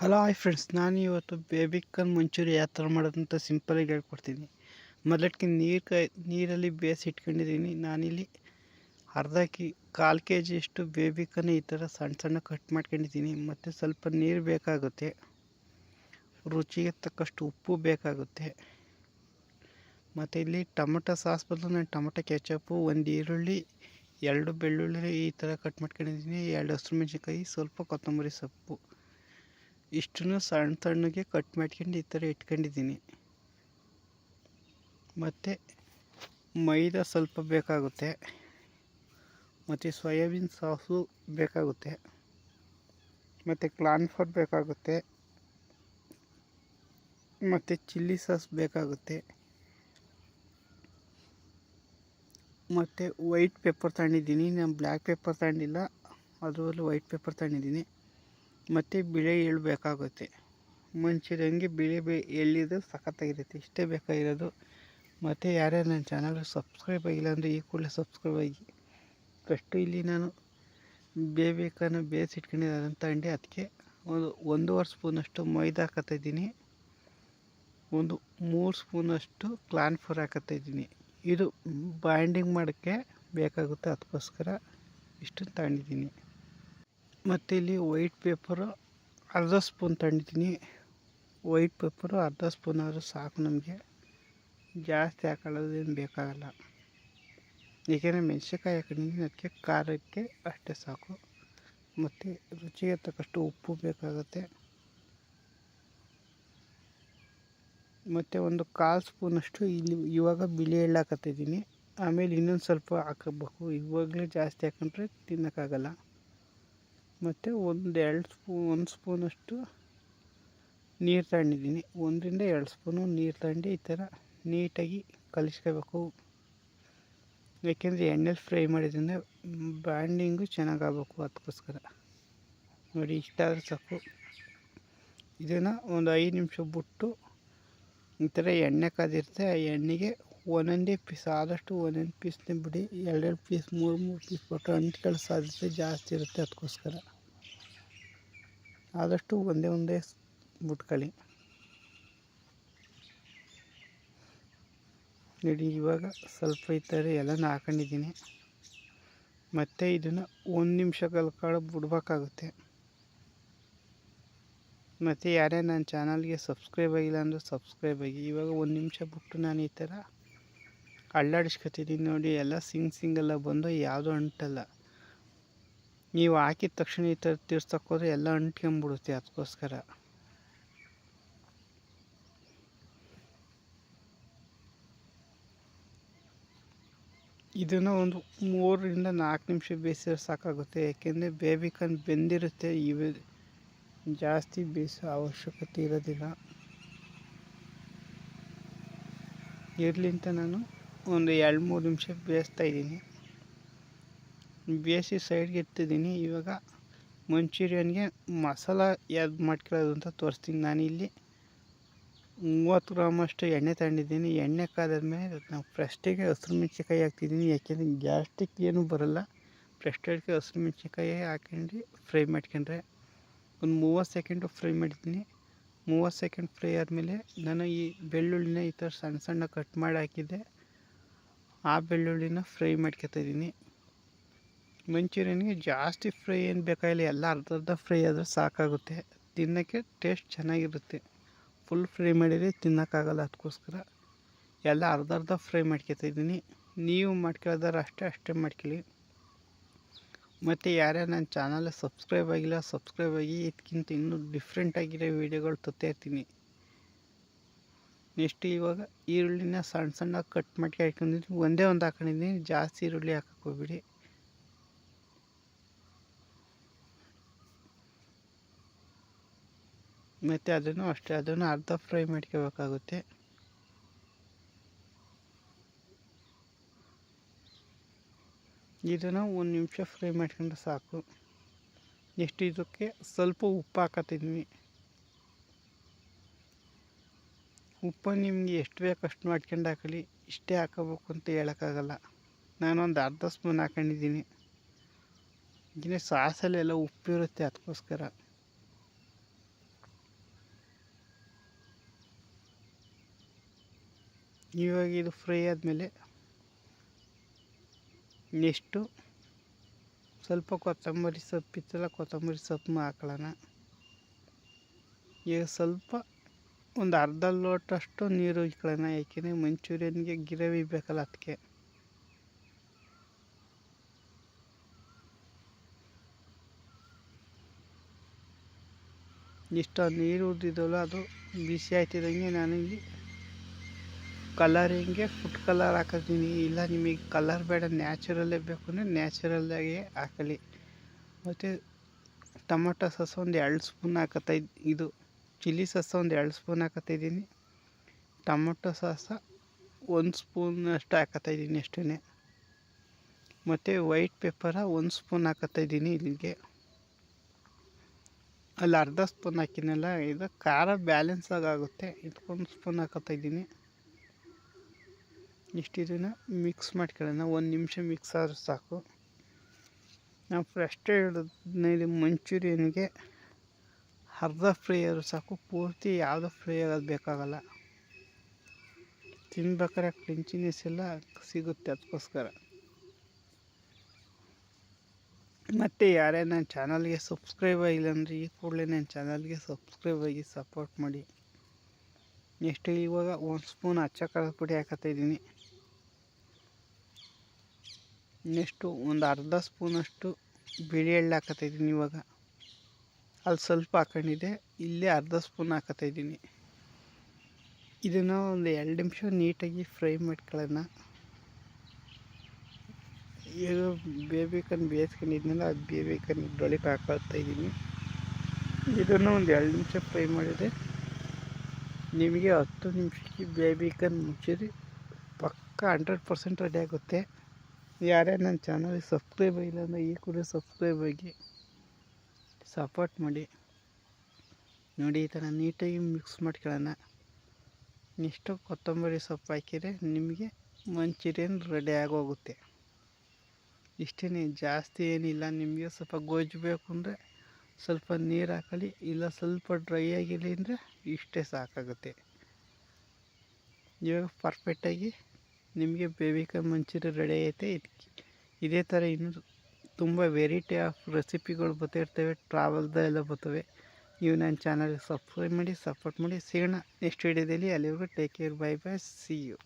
Hello hi friends, ನಾನು ಇವತ್ತು baby corn manchurian ಯಾವ ಥರ ಮಾಡೋದಂತ ಸಿಂಪಲಾಗಿ ಹೇಳ್ಕೊಡ್ತೀನಿ. ಮೊದಲಕ್ಕೆ ನೀರಲ್ಲಿ ಬೇಯಿಸಿ ಇಟ್ಕೊಂಡಿದ್ದೀನಿ. ನಾನಿಲ್ಲಿ ಕಾಲು ಕೆ ಜಿಯಷ್ಟು ಬೇಬಿಕಾರ್ನ್ ಈ ಥರ ಸಣ್ಣ ಸಣ್ಣ ಕಟ್ ಮಾಡ್ಕೊಂಡಿದ್ದೀನಿ. ಮತ್ತು ಸ್ವಲ್ಪ ನೀರು ಬೇಕಾಗುತ್ತೆ, ರುಚಿಗೆ ತಕ್ಕಷ್ಟು ಉಪ್ಪು ಬೇಕಾಗುತ್ತೆ. ಮತ್ತು ಇಲ್ಲಿ ಟೊಮೊಟೊ ಸಾಸ್ ಬದಲು ನಾನು ಟೊಮೊಟೊ ಕೆಚಪ್ಪು, ಒಂದು ಈರುಳ್ಳಿ, 2 ಬೆಳ್ಳುಳ್ಳಿ ಈ ಥರ ಕಟ್ ಮಾಡ್ಕೊಂಡಿದ್ದೀನಿ, 2 ಹಸಿಮೆಣ್ಸಿನ್ಕಾಯಿ, ಸ್ವಲ್ಪ ಕೊತ್ತಂಬರಿ ಸೊಪ್ಪು ಇಷ್ಟನ್ನು ಸಣ್ಣ ಸಣ್ಣಗೆ ಕಟ್ ಮಾಡ್ಕೊಂಡು ಈ ಥರ ಇಟ್ಕೊಂಡಿದ್ದೀನಿ. ಮತ್ತು ಮೈದಾ ಸ್ವಲ್ಪ ಬೇಕಾಗುತ್ತೆ, ಮತ್ತು ಸೋಯಾಬೀನ್ ಸಾಸು ಬೇಕಾಗುತ್ತೆ, ಮತ್ತು ಕಾರ್ನ್‌ಫ್ಲೋರ್ ಬೇಕಾಗುತ್ತೆ, ಮತ್ತು ಚಿಲ್ಲಿ ಸಾಸ್ ಬೇಕಾಗುತ್ತೆ, ಮತ್ತು ವೈಟ್ ಪೆಪ್ಪರ್ ತಗೊಂಡಿದ್ದೀನಿ. ನಾನು ಬ್ಲ್ಯಾಕ್ ಪೆಪ್ಪರ್ ತಗೊಂಡಿಲ್ಲ, ಅದರಲ್ಲಿ ವೈಟ್ ಪೆಪ್ಪರ್ ತಗೊಂಡಿದ್ದೀನಿ. ಮತ್ತು ಬಿಳಿ ಎಳ್ಳು ಬೇಕಾಗುತ್ತೆ. ಮಂಚೂರಿಯನ್ಗೆ ಬಿಳಿ ಎಳ್ಳಿದು ಸಖತ್ತಾಗಿರುತ್ತೆ. ಇಷ್ಟೇ ಬೇಕಾಗಿರೋದು. ಮತ್ತು ಯಾರ್ಯಾರು ನನ್ನ ಚಾನಲ್ ಸಬ್ಸ್ಕ್ರೈಬ್ ಆಗಿಲ್ಲ ಅಂದರೆ ಈ ಕೂಡಲೇ ಸಬ್ಸ್ಕ್ರೈಬ್ ಆಗಿ. ಫಸ್ಟು ಇಲ್ಲಿ ನಾನು ಬೇಯಿಸಿ ಬೇಯಿಸಿಟ್ಕೊಂಡಿದ್ದೆ, ಅದನ್ನು ತಗೊಂಡು ಅದಕ್ಕೆ ಒಂದು 1.5 ಸ್ಪೂನಷ್ಟು ಮೈದಾ ಹಾಕತ್ತಾಯಿದ್ದೀನಿ, ಒಂದು 3 ಸ್ಪೂನಷ್ಟು ಕಾರ್ನ್‌ಫ್ಲೋರ್ ಹಾಕತ್ತಾಯಿದ್ದೀನಿ. ಇದು ಬೈಂಡಿಂಗ್ ಮಾಡೋಕ್ಕೆ ಬೇಕಾಗುತ್ತೆ, ಅದಕ್ಕೋಸ್ಕರ ಇಷ್ಟನ್ನು ತಗೊಂಡಿದ್ದೀನಿ. ಮತ್ತು ಇಲ್ಲಿ ವೈಟ್ ಪೇಪರು ಅರ್ಧ ಸ್ಪೂನ್ ತಗೊಂಡಿದ್ದೀನಿ. ವೈಟ್ ಪೇಪರು ಅರ್ಧ ಸ್ಪೂನ್ ಆದರೂ ಸಾಕು, ನಮಗೆ ಜಾಸ್ತಿ ಹಾಕೊಳ್ಳೋದೇನು ಬೇಕಾಗಲ್ಲ. ಏಕೆಂದರೆ ಮೆಣಸಿನ್ಕಾಯಿ ಹಾಕೊಂಡಿದ್ದೀನಿ, ಅದಕ್ಕೆ ಖಾರಕ್ಕೆ ಅಷ್ಟೇ ಸಾಕು. ಮತ್ತು ರುಚಿಗೆ ತಕ್ಕಷ್ಟು ಉಪ್ಪು ಬೇಕಾಗುತ್ತೆ. ಮತ್ತು ಒಂದು 1/4 ಸ್ಪೂನಷ್ಟು ಇಲ್ಲಿ ಇವಾಗ ಬಿಳಿ ಎಳ್ಳು ಹಾಕತ್ತಿದ್ದೀನಿ. ಆಮೇಲೆ ಇನ್ನೊಂದು ಸ್ವಲ್ಪ ಹಾಕಬೇಕು, ಇವಾಗಲೇ ಜಾಸ್ತಿ ಹಾಕೊಂಡ್ರೆ ತಿನ್ನೋಕ್ಕಾಗಲ್ಲ. ಮತ್ತು ಒಂದು ಸ್ಪೂನಷ್ಟು ನೀರು ತಗೊಂಡಿದ್ದೀನಿ. 1 ರಿಂದ 2 ಸ್ಪೂನು ನೀರು ತಗೊಂಡು ಈ ಥರ ನೀಟಾಗಿ ಕಲಿಸ್ಕೋಬೇಕು. ಏಕೆಂದರೆ ಎಣ್ಣೆಲಿ ಫ್ರೈ ಮಾಡಿದ್ರಿಂದ ಬಾಂಡಿಂಗು ಚೆನ್ನಾಗಾಗಬೇಕು, ಅದಕ್ಕೋಸ್ಕರ. ನೋಡಿ, ಇಷ್ಟಾದರೆ ಸಾಕು. ಇದನ್ನು ಒಂದು 5 ನಿಮಿಷ ಬಿಟ್ಟು ಈ ಥರ ಎಣ್ಣೆ ಕಾದಿರುತ್ತೆ, ಆ ಎಣ್ಣೆಗೆ ಒಂದೊಂದೇ ಪೀಸ್, ಆದಷ್ಟು ಒಂದೊಂದು ಪೀಸ್ನೇ ಬಿಡಿ. 2 ಪೀಸ್ 3 ಪೀಸ್ ಬಿಟ್ಟು ಅಂಟ್ಕೊಳ್ಳೋ ಸಾಧ್ಯತೆ ಜಾಸ್ತಿ ಇರುತ್ತೆ, ಅದಕ್ಕೋಸ್ಕರ ಆದಷ್ಟು ಒಂದೇ ಬಿಟ್ಕೊಳ್ಳಿ. ನೋಡಿ, ಇವಾಗ ಸ್ವಲ್ಪ ಈ ಥರ ಎಲ್ಲನೂ ಹಾಕೊಂಡಿದ್ದೀನಿ. ಮತ್ತು ಇದನ್ನು 1 ನಿಮಿಷ ಕಾಲ ಬಿಡ್ಬೇಕಾಗುತ್ತೆ. ಮತ್ತು ಯಾರೇ ನನ್ನ ಚಾನಲ್ಗೆ ಸಬ್ಸ್ಕ್ರೈಬ್ ಆಗಿಲ್ಲ ಅಂದರೆ ಸಬ್ಸ್ಕ್ರೈಬ್ ಆಗಿ. ಇವಾಗ 1 ನಿಮಿಷ ಬಿಟ್ಟು ನಾನು ಈ ಥರ ಅಳ್ಳಾಡಿಸ್ಕೊತಿದ್ದೀನಿ. ನೋಡಿ, ಎಲ್ಲ ಸಿಂಗೆಲ್ಲ ಬಂದು ಯಾವುದೂ ಅಂಟಲ್ಲ. ನೀವು ಹಾಕಿದ ತಕ್ಷಣ ಈ ಥರ ತಿರ್ಸೋಕ್ಕೋದ್ರೆ ಎಲ್ಲ ಅಂಟ್ಕೊಂಬಿಡುತ್ತೆ, ಅದಕ್ಕೋಸ್ಕರ. ಇದನ್ನು ಒಂದು 3 ರಿಂದ 4 ನಿಮಿಷ ಬೇಯಿಸಿದ್ರೆ ಸಾಕಾಗುತ್ತೆ. ಏಕೆಂದರೆ ಬೇಬಿಕಾರ್ನ್ ಬೆಂದಿರುತ್ತೆ, ಇವೆ ಜಾಸ್ತಿ ಬೇಯಿಸೋ ಅವಶ್ಯಕತೆ ಇರೋದಿಲ್ಲ. ಇರಲಿ ಅಂತ ನಾನು ಒಂದು 2-3 ನಿಮಿಷ ಬೇಯಿಸ್ತಾಯಿದ್ದೀನಿ. ಬೇಯಿಸಿ ಸೈಡ್ಗೆ ಇಟ್ಟಿದ್ದೀನಿ. ಇವಾಗ ಮಂಚೂರಿಯನ್ಗೆ ಮಸಾಲ ಯಾವ್ದು ಮಾಡ್ಕೊಳ್ಳೋದು ಅಂತ ತೋರಿಸ್ತೀನಿ. ನಾನಿಲ್ಲಿ 30 ಗ್ರಾಮಷ್ಟು ಎಣ್ಣೆ ತಗೊಂಡಿದ್ದೀನಿ. ಎಣ್ಣೆ ಕಾದಾದ್ಮೇಲೆ ನಾವು ಫಸ್ಟಿಗೆ ಹಸಿರು ಮೆಣಸಿನ್ಕಾಯಿ ಹಾಕ್ತಿದ್ದೀನಿ, ಯಾಕೆಂದರೆ ಗ್ಯಾಸ್ಟಿಕ್ ಏನೂ ಬರೋಲ್ಲ. ಫಸ್ಟಿಗೆ ಹಸಿರು ಮೆಣಸಿನ್ಕಾಯಿ ಹಾಕೊಂಡು ಫ್ರೈ ಮಾಡ್ಕೊಂಡ್ರೆ ಒಂದು 30 ಸೆಕೆಂಡು ಫ್ರೈ ಮಾಡಿದ್ದೀನಿ. 30 ಸೆಕೆಂಡ್ ಫ್ರೈ ಆದಮೇಲೆ ನಾನು ಈ ಬೆಳ್ಳುಳ್ಳಿನ ಈ ಥರ ಸಣ್ಣ ಸಣ್ಣ ಕಟ್ ಮಾಡಿ ಹಾಕಿದ್ದೆ, ಆ ಬೆಳ್ಳುಳ್ಳಿನ ಫ್ರೈ ಮಾಡ್ಕೊತಾಯಿದ್ದೀನಿ. ಮಂಚೂರಿಯನ್ಗೆ ಜಾಸ್ತಿ ಫ್ರೈ ಏನು ಬೇಕಾಗಿಲ್ಲ, ಎಲ್ಲ ಅರ್ಧ ಫ್ರೈ ಆದರೆ ಸಾಕಾಗುತ್ತೆ. ತಿನ್ನೋಕ್ಕೆ ಟೇಸ್ಟ್ ಚೆನ್ನಾಗಿರುತ್ತೆ. ಫುಲ್ ಫ್ರೈ ಮಾಡಿದರೆ ತಿನ್ನೋಕ್ಕಾಗಲ್ಲ, ಅದಕ್ಕೋಸ್ಕರ ಎಲ್ಲ ಅರ್ಧ ಫ್ರೈ ಮಾಡ್ಕೊತಾಯಿದ್ದೀನಿ. ನೀವು ಮಾಡ್ಕೊಳ್ಳೋದಾದ್ರೆ ಅಷ್ಟೇ ಮಾಡ್ಕೊಳ್ಳಿ. ಮತ್ತು ಯಾರ್ಯಾರು ನನ್ನ ಚಾನಲ್ ಸಬ್ಸ್ಕ್ರೈಬ್ ಆಗಿಲ್ಲ ಸಬ್ಸ್ಕ್ರೈಬ್ ಆಗಿ. ಇದಕ್ಕಿಂತ ಇನ್ನೂ ಡಿಫ್ರೆಂಟಾಗಿರೋ ವೀಡಿಯೋಗಳು ತರ್ತಾ ಇರ್ತೀನಿ. ನೆಕ್ಸ್ಟ್ ಇವಾಗ ಈರುಳ್ಳಿನ ಸಣ್ಣ ಸಣ್ಣ ಕಟ್ ಮಾಡಿ ಹಾಕೊಂಡಿದ್ದೀನಿ. ಒಂದೇ ಒಂದು ಹಾಕೊಂಡಿದ್ದೀನಿ, ಜಾಸ್ತಿ ಈರುಳ್ಳಿ ಹಾಕಕ್ಕೆ ಹೋಗ್ಬಿಡಿ. ಮತ್ತು ಅದನ್ನು ಅರ್ಧ ಫ್ರೈ ಮಾಡ್ಕೋಬೇಕಾಗುತ್ತೆ. ಇದನ್ನು 1 ನಿಮಿಷ ಫ್ರೈ ಮಾಡ್ಕೊಂಡ್ರೆ ಸಾಕು. ನೆಕ್ಸ್ಟ್ ಇದಕ್ಕೆ ಸ್ವಲ್ಪ ಉಪ್ಪು ಹಾಕತ್ತಿದ್ದೀನಿ. ಉಪ್ಪು ನಿಮಗೆ ಎಷ್ಟು ಬೇಕು ಅಷ್ಟು ಮಾಡ್ಕೊಂಡು ಹಾಕೊಳ್ಳಿ, ಇಷ್ಟೇ ಹಾಕೋಬೇಕು ಅಂತ ಹೇಳೋಕ್ಕಾಗಲ್ಲ. ನಾನೊಂದು ಅರ್ಧ ಸ್ಪೂನ್ ಹಾಕೊಂಡಿದ್ದೀನಿ. ಇದನ್ನೇ ಸಾಸಲ್ಲೆಲ್ಲ ಉಪ್ಪಿರುತ್ತೆ, ಅದಕ್ಕೋಸ್ಕರ. ಇವಾಗ ಇದು ಫ್ರೈ ಆದಮೇಲೆ ನೆಕ್ಸ್ಟು ಸ್ವಲ್ಪ ಕೊತ್ತಂಬರಿ ಸೊಪ್ಪಿತ್ತಲ್ಲ, ಕೊತ್ತಂಬರಿ ಸೊಪ್ಪು ಹಾಕೊಳ್ಳೋಣ. ಈಗ ಸ್ವಲ್ಪ ಒಂದು ಅರ್ಧ ಲೋಟಷ್ಟು ನೀರು ಇಟ್ಕೊಳ್ಳೋಣ, ಯಾಕೆಂದರೆ ಮಂಚೂರಿಯನ್ಗೆ ಗ್ರೇವಿ ಬೇಕಲ್ಲ ಅದಕ್ಕೆ. ಇಷ್ಟ ನೀರು ಉದ್ದಿದ್ದವಲ್ಲ ಅದು ಬಿಸಿ ಆಯ್ತಿದ್ದಂಗೆ ನಾನಿಲ್ಲಿ ಕಲರಿಂಗೆ ಫುಡ್ ಕಲರ್ ಹಾಕಿದ್ದೀನಿ. ಇಲ್ಲ ನಿಮಗೆ ಕಲರ್ ಬೇಡ, ನ್ಯಾಚುರಲ್ಲೇ ಬೇಕು ಅಂದರೆ ನ್ಯಾಚುರಲ್ಲಾಗೆ ಹಾಕೊಳ್ಳಿ. ಮತ್ತು ಟೊಮೊಟೊ ಸಾಸ್ ಒಂದು 2 ಸ್ಪೂನ್ ಇದು ಚಿಲ್ಲಿ ಸಾಸ್ ಒಂದು 2 ಸ್ಪೂನ್ ಹಾಕತ್ತಾಯಿದ್ದೀನಿ. ಟೊಮೊಟೊ ಸಾಸ 1 ಸ್ಪೂನಷ್ಟು ಹಾಕತ್ತಾಯಿದ್ದೀನಿ ಅಷ್ಟೇ. ಮತ್ತು ವೈಟ್ ಪೆಪ್ಪರ 1 ಸ್ಪೂನ್ ಹಾಕತ್ತಾಯಿದ್ದೀನಿ ಇಲ್ಲಿಗೆ. ಅಲ್ಲಿ ಅರ್ಧ ಸ್ಪೂನ್ ಹಾಕಿನಲ್ಲ, ಇದು ಖಾರ ಬ್ಯಾಲೆನ್ಸ್ ಆಗುತ್ತೆ. ಇದಕ್ಕೊಂದು ಸ್ಪೂನ್ ಹಾಕತ್ತಾಯಿದ್ದೀನಿ. ಇಷ್ಟು ಇದನ್ನು ಮಿಕ್ಸ್ ಮಾಡ್ಕೊಳ್ಳೋಣ. 1 ನಿಮಿಷ ಮಿಕ್ಸ್ ಆದರೂ ಸಾಕು. ನಾವು ಫಸ್ಟೇ ಹೇಳಿದ್ಮೇಲೆ ಮಂಚೂರಿಯನ್ಗೆ ಅರ್ಧ ಫ್ರೈ ಆದರೂ ಸಾಕು, ಪೂರ್ತಿ ಯಾವುದೋ ಫ್ರೈ ಆಗೋದು ಬೇಕಾಗಲ್ಲ. ತಿನ್ಬೇಕಾದ್ರೆ ಕ್ರಂಚಿನೆಸ್ ಎಲ್ಲ ಸಿಗುತ್ತೆ, ಅದಕ್ಕೋಸ್ಕರ. ಮತ್ತು ಯಾರೇ ನನ್ನ ಚಾನಲ್ಗೆ ಸಬ್ಸ್ಕ್ರೈಬ್ ಆಗಿಲ್ಲ ಅಂದರೆ ಈ ಕೂಡಲೇ ನನ್ನ ಚಾನಲ್ಗೆ ಸಬ್ಸ್ಕ್ರೈಬ್ ಆಗಿ ಸಪೋರ್ಟ್ ಮಾಡಿ. ನೆಕ್ಸ್ಟ್ ಇವಾಗ 1 ಸ್ಪೂನ್ ಅಚ್ಚ ಖಾರದ ಪುಡಿ ಹಾಕತ್ತಾಯಿದ್ದೀನಿ. ನೆಕ್ಸ್ಟು ಒಂದು ಅರ್ಧ ಸ್ಪೂನಷ್ಟು ಬಿಳಿ ಎಳ್ಳು ಹಾಕತ್ತಾಯಿದ್ದೀನಿ. ಇವಾಗ ಅಲ್ಲಿ ಸ್ವಲ್ಪ ಹಾಕೊಂಡಿದ್ದೆ, ಇಲ್ಲೇ ಅರ್ಧ ಸ್ಪೂನ್ ಹಾಕತ್ತಾಯಿದ್ದೀನಿ. ಇದನ್ನು ಒಂದು 2 ನಿಮಿಷ ನೀಟಾಗಿ ಫ್ರೈ ಮಾಡ್ಕೊಳ್ಳೋಣ. ಈಗ ಬೇಬಿಕನ್ ಬೇಯಿಸ್ಕೊಂಡಿದ್ನಲ್ಲ, ಅದು ಬೇಬಿಕನ್ ಇದ್ರೊಳಗೆ ಹಾಕೊಳ್ತಾಯಿದ್ದೀನಿ. ಇದನ್ನು ಒಂದು 2 ನಿಮಿಷ ಫ್ರೈ ಮಾಡಿದರೆ ನಿಮಗೆ 10 ನಿಮಿಷಕ್ಕೆ ಬೇಬಿಕನ್ ಮುಚ್ಚಿ ಪಕ್ಕ 100% ರೆಡಿ ಆಗುತ್ತೆ. ಯಾರೇ ನನ್ನ ಚಾನಲ್ಗೆ ಸಬ್ಸ್ಕ್ರೈಬ್ ಆಗಿಲ್ಲ ಅಂದರೆ ಈ ಕೂಡ ಸಬ್ಸ್ಕ್ರೈಬ್ ಆಗಿ ಸಪೋರ್ಟ್ ಮಾಡಿ. ನೋಡಿ, ಈ ಥರ ನೀಟಾಗಿ ಮಿಕ್ಸ್ ಮಾಡ್ಕೊಳ್ಳೋಣ. ನೆಕ್ಸ್ಟು ಕೊತ್ತಂಬರಿ ಸೊಪ್ಪು ಹಾಕಿದರೆ ನಿಮಗೆ ಮಂಚೂರಿಯನ್ ರೆಡಿ ಆಗೋಗುತ್ತೆ. ಇಷ್ಟೇ, ಜಾಸ್ತಿ ಏನಿಲ್ಲ. ನಿಮಗೆ ಸ್ವಲ್ಪ ಗೊಜ್ಜು ಬೇಕು ಅಂದರೆ ಸ್ವಲ್ಪ ನೀರು ಹಾಕೊಳ್ಳಿ, ಇಲ್ಲ ಸ್ವಲ್ಪ ಡ್ರೈ ಆಗಿರಲಿ ಅಂದರೆ ಇಷ್ಟೇ ಸಾಕಾಗುತ್ತೆ. ಇವಾಗ ಪರ್ಫೆಕ್ಟಾಗಿ ನಿಮಗೆ ಬೇಬಿಕನ್ ಮಂಚೂರಿ ರೆಡಿ ಐತೆ. ಇದೇ ಥರ ಇನ್ನೂ ತುಂಬ ವೆರೈಟಿ ಆಫ್ ರೆಸಿಪಿಗಳು ಬರ್ತಾಯಿರ್ತವೆ, ಟ್ರಾವೆಲ್ದೆಲ್ಲ ಬರ್ತವೆ. ನೀವು ನನ್ನ ಚಾನಲ್ಗೆ ಸಬ್ಸ್ಕ್ರೈಬ್ ಮಾಡಿ, ಸಪೋರ್ಟ್ ಮಾಡಿ. ಸಿಗೋಣ ನೆಕ್ಸ್ಟ್ ವಿಡಿಯೋದಲ್ಲಿ. ಅಲ್ಲಿವರೆಗೂ take care, bye bye, see you.